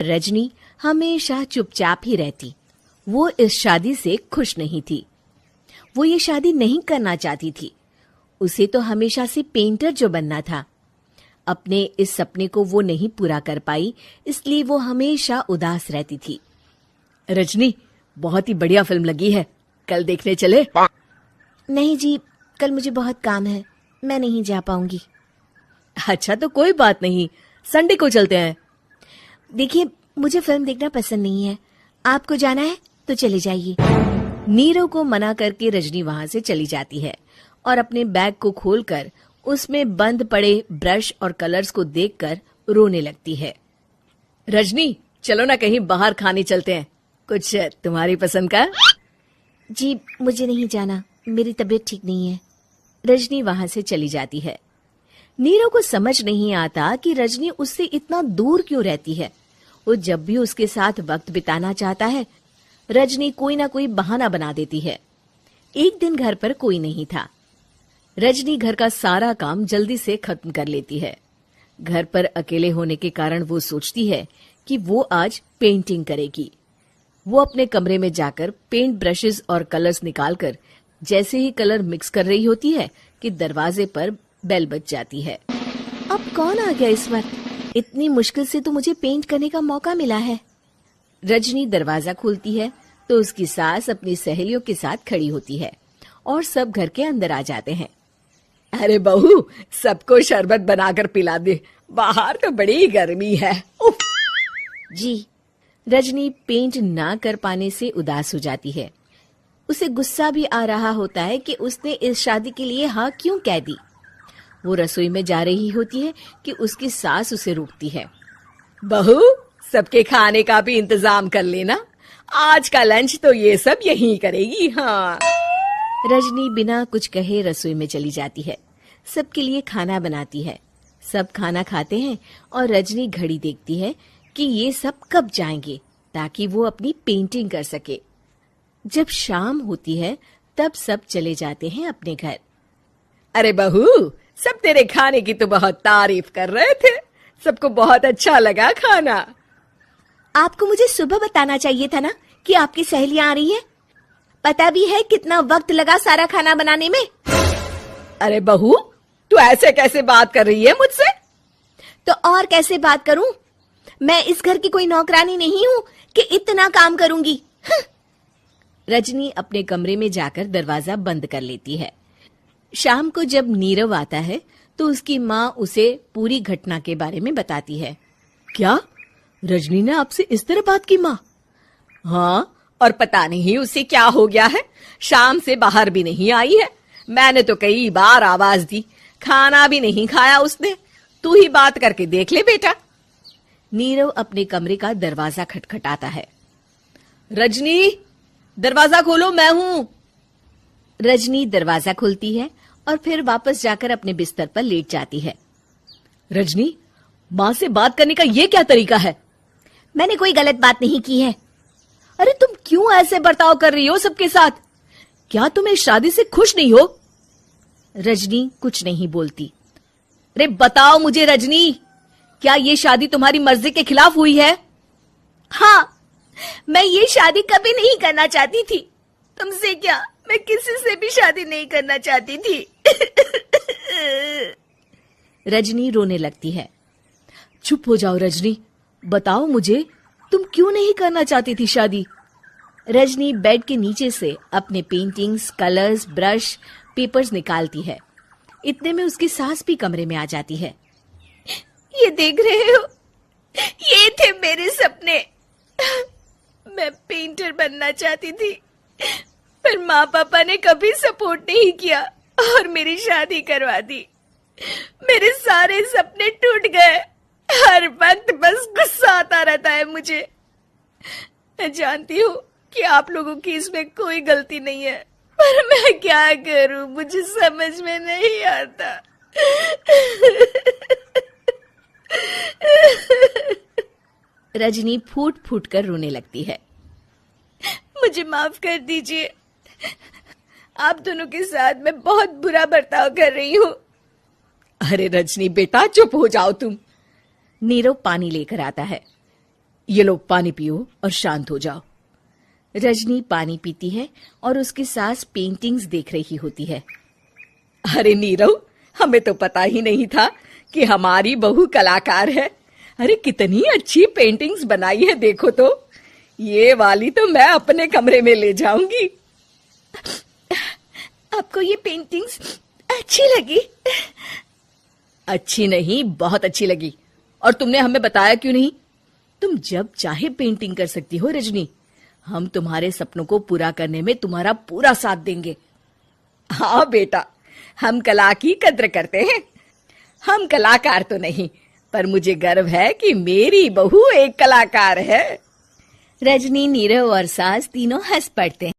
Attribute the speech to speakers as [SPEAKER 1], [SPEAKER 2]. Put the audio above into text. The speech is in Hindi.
[SPEAKER 1] रजनी हमेशा चुपचाप ही रहती। वो इस शादी से खुश नहीं थी। वो ये शादी नहीं करना चाहती थी। उसे तो हमेशा से पेंटर जो बनना था। अपने इस सपने को वो नहीं पूरा कर पाई, इसलिए वो हमेशा उदास रहती थी। रजनी, बहुत ही बढ़िया फिल्म लगी है, कल देखने चले? नहीं जी, कल मुझे बहुत काम है, मैं नहीं जा पाऊंगी। अच्छा तो कोई बात नहीं, संडे को चलते हैं। देखिए, मुझे फिल्म देखना पसंद नहीं है, आपको जाना है तो चले जाइए। नीरव को मना करके रजनी वहां से चली जाती है और अपने बैग को खोलकर उसमें बंद पड़े ब्रश और कलर्स को देखकर रोने लगती है। रजनी, चलो ना कहीं बाहर खाने चलते हैं, कुछ तुम्हारी पसंद का। जी, मुझे नहीं जाना, मेरी तबीयत ठीक नहीं है। रजनी वहां से चली जाती है। नीरव को समझ नहीं आता कि रजनी उससे इतना दूर क्यों रहती है। वो जब भी उसके साथ वक्त बिताना चाहता है, रजनी कोई ना कोई बहाना बना देती है। एक दिन घर पर कोई नहीं था। रजनी घर का सारा काम जल्दी से खत्म कर लेती है। घर पर अकेले होने के कारण वो सोचती है कि वो आज पेंटिंग करेगी। वो अपने कमरे में जाकर पेंट ब्रशेस और कलर्स निकालकर जैसे ही कलर मिक्स कर रही होती है कि दरवाजे पर बेल बज जाती है। अब कौन आ गया इस वक्त? इतनी मुश्किल से तो मुझे पेंट करने का मौका मिला है। रजनी दरवाजा खोलती है तो उसकी सास अपनी सहेलियों के साथ खड़ी होती है और सब घर के अंदर आ जाते हैं। अरे बहू, सबको शरबत बनाकर पिला दे, बाहर तो बड़ी गर्मी है। उफ। जी। रजनी पेंट ना कर पाने से उदास हो जाती है। उसे गुस्सा भी आ रहा होता है कि उसने इस शादी के लिए हाँ क्यों कह दी। वो रसोई में जा रही होती है कि उसकी सास उसे रोकती है। बहू, सबके खाने का भी इंतजाम कर लेना, आज का लंच तो ये सब यहीं करेगी। हाँ। रजनी बिना कुछ कहे रसोई में चली जाती है। सबके लिए खाना बनाती है। सब खाना खाते हैं और रजनी घड़ी देखती है कि ये सब कब जाएंगे ताकि वो अपनी पेंटिंग कर सके। जब शाम होती है तब सब चले जाते हैं अपने घर। अरे बहू, सब तेरे खाने की तो बहुत तारीफ कर रहे थे, सबको बहुत अच्छा लगा खाना। आपको मुझे सुबह बताना चाहिए था ना कि आपकी सहेलियां आ रही हैं। पता भी है कितना वक्त लगा सारा खाना बनाने में। अरे बहू, तू ऐसे कैसे बात कर रही है मुझसे? तो और कैसे बात करूं? मैं इस घर की कोई नौकरानी नहीं हूं कि इतना काम करूंगी। रजनी अपने कमरे में जाकर दरवाजा बंद कर लेती है। शाम को जब नीरव आता है तो उसकी माँ उसे पूरी घटना के बारे में बताती है। क्या रजनी ने आपसे इस तरह बात की माँ? हाँ, और पता नहीं उसे क्या हो गया है, शाम से बाहर भी नहीं आई है। मैंने तो कई बार आवाज दी, खाना भी नहीं खाया उसने। तू ही बात करके देख ले बेटा। नीरव अपने कमरे का दरवाजा खटखटाता है। रजनी, दरवाजा खोलो, मैं हूं। रजनी दरवाजा खोलती है और फिर वापस जाकर अपने बिस्तर पर लेट जाती है। रजनी, माँ से बात करने का ये क्या तरीका है? मैंने कोई गलत बात नहीं की है। अरे तुम क्यों ऐसे बर्ताव कर रही हो सबके साथ? क्या तुम इस शादी से खुश नहीं हो? रजनी कुछ नहीं बोलती। अरे बताओ मुझे रजनी, क्या ये शादी तुम्हारी मर्जी के खिलाफ हुई है? हाँ, मैं ये शादी कभी नहीं करना चाहती थी। तुमसे क्या, मैं किसी से भी शादी नहीं करना चाहती थी। रजनी रोने लगती है। चुप हो जाओ रजनी, बताओ मुझे, तुम क्यों नहीं करना चाहती थी शादी? रजनी बेड के नीचे से अपने पेंटिंग्स, कलर्स, ब्रश, पेपर्स निकालती है। इतने में उसकी सास भी कमरे में आ जाती है। ये देख रहे हो, ये थे मेरे सपने। मैं पेंटर बनना चाहती थी, पर माँ पापा ने कभी सपोर्ट नहीं किया और मेरी शादी करवा दी। मेरे सारे सपने टूट गए। हर वक्त बस गुस्सा आता रहता है मुझे। मैं जानती हूँ कि आप लोगों की इसमें कोई गलती नहीं है, पर मैं क्या करूं, मुझे समझ में नहीं आता। रजनी फूट फूट कर रोने लगती है। मुझे माफ कर दीजिए, आप दोनों के साथ मैं बहुत बुरा बर्ताव कर रही हूँ। अरे रजनी बेटा, चुप हो जाओ तुम। नीरव पानी लेकर आता है। ये लो पानी पियो और शांत हो जाओ। रजनी पानी पीती है और उसकी सास पेंटिंग्स देख रही होती है। अरे नीरव, हमें तो पता ही नहीं था कि हमारी बहू कलाकार है। अरे कितनी अच्छी पेंटिंग्स बनाई है, देखो तो। ये वाली तो मैं अपने कमरे में ले जाऊंगी। आपको ये पेंटिंग्स अच्छी लगी? अच्छी नहीं, बहुत अच्छी लगी। और तुमने हमें बताया क्यों नहीं? तुम जब चाहे पेंटिंग कर सकती हो रजनी। हम तुम्हारे सपनों को पूरा करने में तुम्हारा पूरा साथ देंगे। हाँ बेटा, हम कला की कद्र करते हैं। हम कलाकार तो नहीं, पर मुझे गर्व है कि मेरी बहू एक कलाकार है। रजनी, नीरव और सास तीनों हंस पड़ते हैं।